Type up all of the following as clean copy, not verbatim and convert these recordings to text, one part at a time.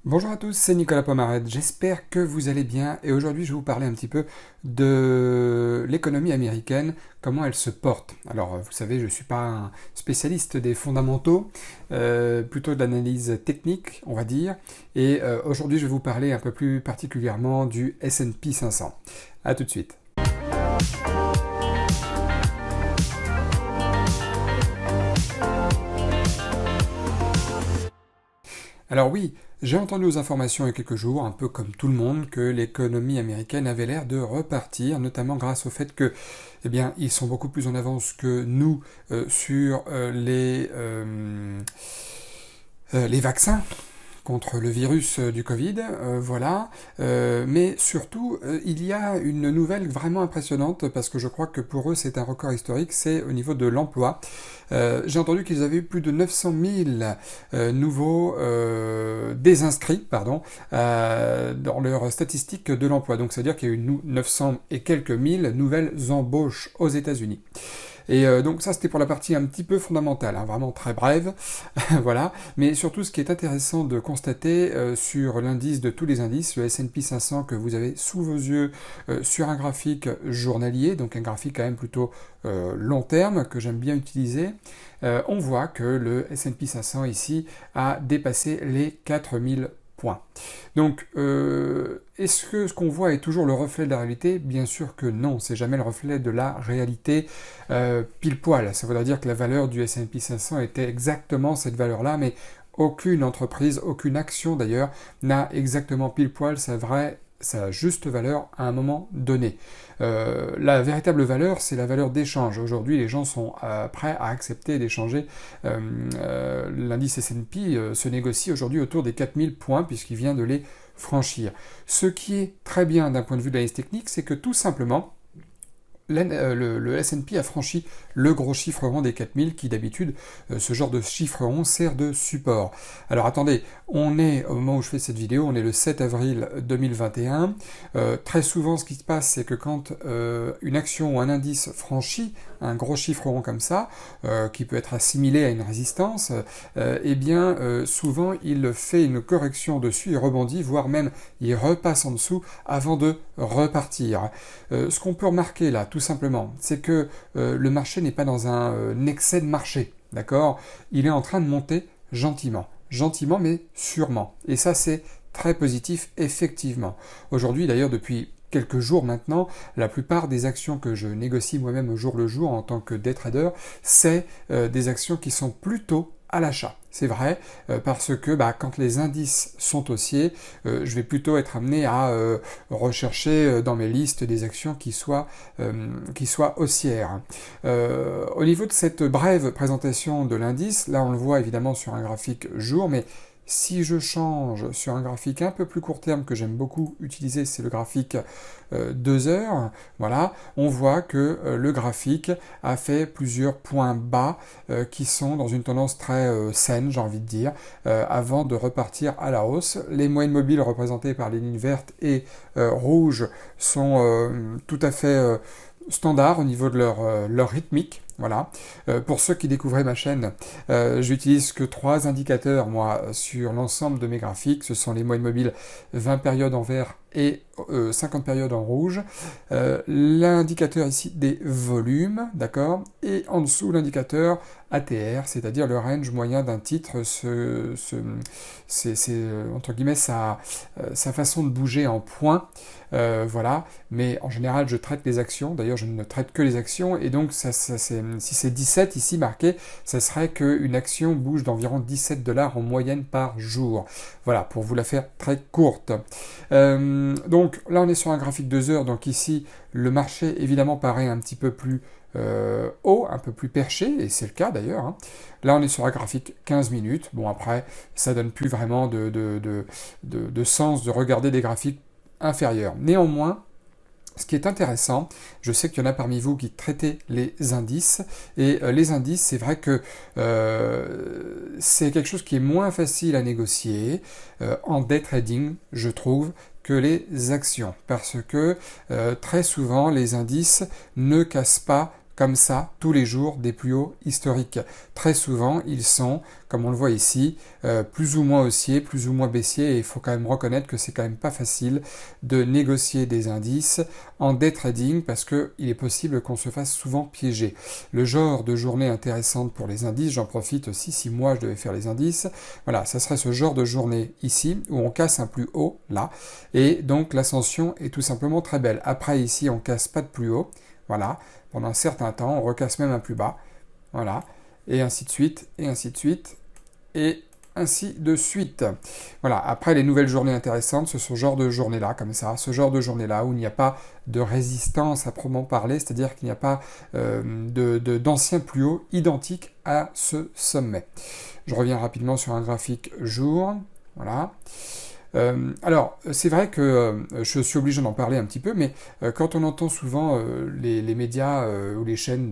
Bonjour à tous, c'est Nicolas Pomarède, j'espère que vous allez bien et aujourd'hui je vais vous parler un petit peu de l'économie américaine, comment elle se porte. Alors vous savez, je ne suis pas un spécialiste des fondamentaux, plutôt de l'analyse technique on va dire, et aujourd'hui je vais vous parler un peu plus particulièrement du S&P 500. A tout de suite. Alors oui, j'ai entendu aux informations il y a quelques jours, un peu comme tout le monde, que l'économie américaine avait l'air de repartir, notamment grâce au fait que, eh bien, ils sont beaucoup plus en avance que nous sur les vaccins contre le virus du Covid, voilà. Mais surtout, il y a une nouvelle vraiment impressionnante parce que je crois que pour eux c'est un record historique, c'est au niveau de l'emploi. J'ai entendu qu'ils avaient eu plus de 900 000 nouveaux désinscrits, pardon, dans leurs statistiques de l'emploi. Donc c'est-à-dire qu'il y a eu 900 et quelques mille nouvelles embauches aux États-Unis. Et donc ça c'était pour la partie un petit peu fondamentale, hein, vraiment très brève, voilà. Mais surtout ce qui est intéressant de constater sur l'indice de tous les indices, le S&P 500 que vous avez sous vos yeux sur un graphique journalier, donc un graphique quand même plutôt long terme que j'aime bien utiliser, on voit que le S&P 500 ici a dépassé les 4000 points. Donc, est-ce que ce qu'on voit est toujours le reflet de la réalité? Bien sûr que non, c'est jamais le reflet de la réalité pile poil. Ça voudrait dire que la valeur du S&P 500 était exactement cette valeur-là, mais aucune entreprise, aucune action d'ailleurs, n'a exactement pile poil sa juste valeur à un moment donné. La véritable valeur, c'est la valeur d'échange. Aujourd'hui, les gens sont prêts à accepter d'échanger. L'indice S&P se négocie aujourd'hui autour des 4000 points puisqu'il vient de les franchir. Ce qui est très bien d'un point de vue de l'analyse technique, c'est que tout simplement, le S&P a franchi le gros chiffre rond des 4000 qui d'habitude, ce genre de chiffre rond sert de support. Alors attendez, on est au moment où je fais cette vidéo, on est le 7 avril 2021. Très souvent ce qui se passe c'est que quand une action ou un indice franchit un gros chiffre rond comme ça, qui peut être assimilé à une résistance, eh bien souvent il fait une correction dessus, il rebondit, voire même il repasse en dessous avant de repartir. Ce qu'on peut remarquer là, tout simplement, c'est que le marché n'est pas dans un excès de marché, d'accord? Il est en train de monter gentiment, gentiment mais sûrement. Et ça c'est très positif, effectivement. Aujourd'hui d'ailleurs, depuis quelques jours maintenant, la plupart des actions que je négocie moi-même au jour le jour en tant que day trader, c'est des actions qui sont plutôt à l'achat. C'est vrai, parce que quand les indices sont haussiers, je vais plutôt être amené à rechercher dans mes listes des actions qui soient haussières. Au niveau de cette brève présentation de l'indice, là on le voit évidemment sur un graphique jour, mais si je change sur un graphique un peu plus court terme que j'aime beaucoup utiliser, c'est le graphique 2 heures, voilà, on voit que le graphique a fait plusieurs points bas qui sont dans une tendance très saine, j'ai envie de dire, avant de repartir à la hausse. Les moyennes mobiles représentées par les lignes vertes et rouges sont tout à fait standard au niveau de leur rythmique. Voilà. Pour ceux qui découvraient ma chaîne, j'utilise que 3 indicateurs, moi, sur l'ensemble de mes graphiques. Ce sont les moyennes mobiles 20 périodes en vert et 50 périodes en rouge. L'indicateur ici des volumes, d'accord? Et en dessous, l'indicateur ATR, c'est-à-dire le range moyen d'un titre. C'est entre guillemets sa façon de bouger en points. Voilà, mais en général je traite les actions, d'ailleurs je ne traite que les actions, et donc si c'est 17 ici marqué, ça serait qu'une action bouge d'environ 17 dollars en moyenne par jour. Voilà, pour vous la faire très courte. Donc là on est sur un graphique 2 heures, donc ici le marché évidemment paraît un petit peu plus haut, un peu plus perché, et c'est le cas d'ailleurs. Hein. Là, on est sur un graphique 15 minutes. Bon, après, ça donne plus vraiment de sens de regarder des graphiques inférieurs. Néanmoins, ce qui est intéressant, je sais qu'il y en a parmi vous qui traitez les indices, et les indices, c'est vrai que c'est quelque chose qui est moins facile à négocier en day trading, je trouve, que les actions, parce que très souvent les indices ne cassent pas comme ça, tous les jours, des plus hauts historiques. Très souvent, ils sont, comme on le voit ici, plus ou moins haussiers, plus ou moins baissiers, et il faut quand même reconnaître que c'est quand même pas facile de négocier des indices en day trading, parce qu'il est possible qu'on se fasse souvent piéger. Le genre de journée intéressante pour les indices, j'en profite aussi, si moi je devais faire les indices, voilà, ça serait ce genre de journée ici, où on casse un plus haut, là, et donc l'ascension est tout simplement très belle. Après ici, on casse pas de plus haut, voilà, pendant un certain temps, on recasse même un plus bas, voilà, et ainsi de suite, et ainsi de suite, et ainsi de suite. Voilà, après les nouvelles journées intéressantes, ce sont ce genre de journées-là, comme ça, ce genre de journée-là, où il n'y a pas de résistance à proprement parler, c'est-à-dire qu'il n'y a pas d'anciens plus hauts identiques à ce sommet. Je reviens rapidement sur un graphique jour, voilà. Alors, c'est vrai que je suis obligé d'en parler un petit peu, mais quand on entend souvent les médias ou les chaînes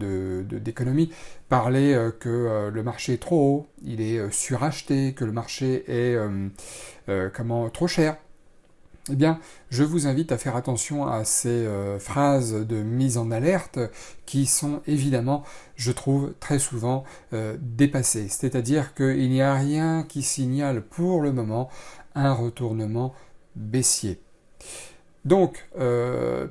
d'économie parler que le marché est trop haut, il est suracheté, que le marché est trop cher, eh bien, je vous invite à faire attention à ces phrases de mise en alerte qui sont évidemment, je trouve, très souvent dépassées. C'est-à-dire qu'il n'y a rien qui signale pour le moment un retournement baissier. Donc,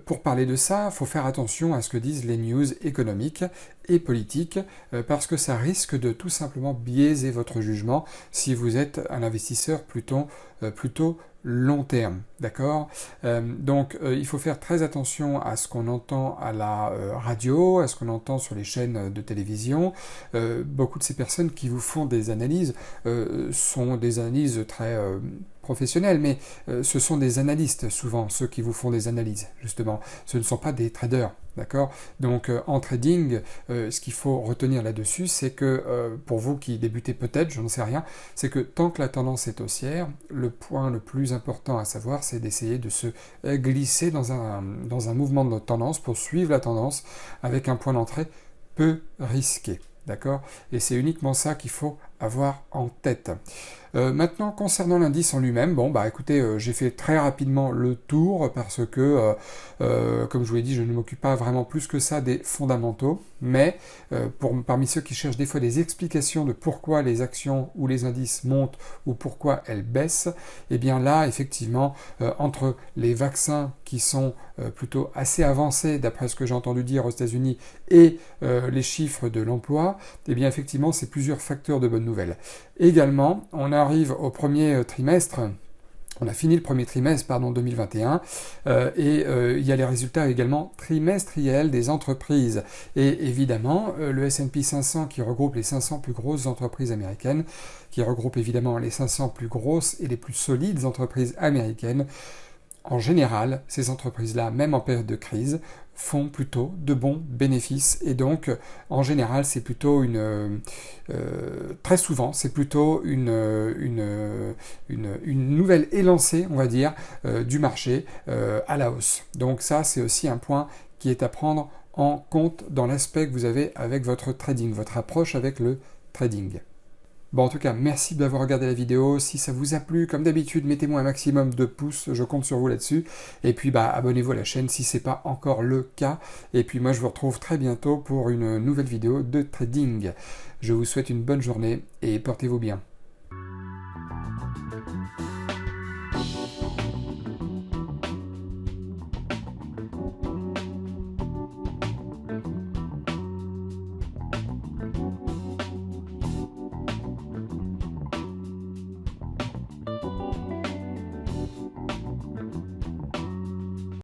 pour parler de ça, il faut faire attention à ce que disent les news économiques et politiques, parce que ça risque de tout simplement biaiser votre jugement si vous êtes un investisseur plutôt long terme, d'accord? Donc, il faut faire très attention à ce qu'on entend à la radio, à ce qu'on entend sur les chaînes de télévision. Beaucoup de ces personnes qui vous font des analyses sont des analyses très professionnels, mais ce sont des analystes souvent, ceux qui vous font des analyses, justement. Ce ne sont pas des traders, d'accord? Donc en trading, ce qu'il faut retenir là-dessus, c'est que pour vous qui débutez peut-être, je n'en sais rien, c'est que tant que la tendance est haussière, le point le plus important à savoir, c'est d'essayer de se glisser dans un mouvement de tendance pour suivre la tendance avec un point d'entrée peu risqué. D'accord? Et c'est uniquement ça qu'il faut avoir en tête. Maintenant, concernant l'indice en lui-même, bon, bah écoutez, j'ai fait très rapidement le tour parce que, comme je vous l'ai dit, je ne m'occupe pas vraiment plus que ça des fondamentaux, mais parmi ceux qui cherchent des fois des explications de pourquoi les actions ou les indices montent ou pourquoi elles baissent, eh bien là, effectivement, entre les vaccins qui sont plutôt assez avancés, d'après ce que j'ai entendu dire aux États-Unis, et les chiffres de l'emploi, eh bien effectivement, c'est plusieurs facteurs de bonnes nouvelles. Également, on arrive au premier trimestre. On a fini le premier trimestre, 2021, et il y a les résultats également trimestriels des entreprises. Et évidemment, le S&P 500 qui regroupe les 500 plus grosses entreprises américaines, qui regroupe évidemment les 500 plus grosses et les plus solides entreprises américaines, en général, ces entreprises-là, même en période de crise, font plutôt de bons bénéfices. Et donc, en général, c'est plutôt très souvent, c'est plutôt une nouvelle élancée, on va dire, du marché à la hausse. Donc ça, c'est aussi un point qui est à prendre en compte dans l'aspect que vous avez avec votre trading, votre approche avec le trading. Bon, en tout cas, merci d'avoir regardé la vidéo. Si ça vous a plu, comme d'habitude, mettez-moi un maximum de pouces, je compte sur vous là-dessus. Et puis, abonnez-vous à la chaîne si ce n'est pas encore le cas. Et puis, moi, je vous retrouve très bientôt pour une nouvelle vidéo de trading. Je vous souhaite une bonne journée et portez-vous bien.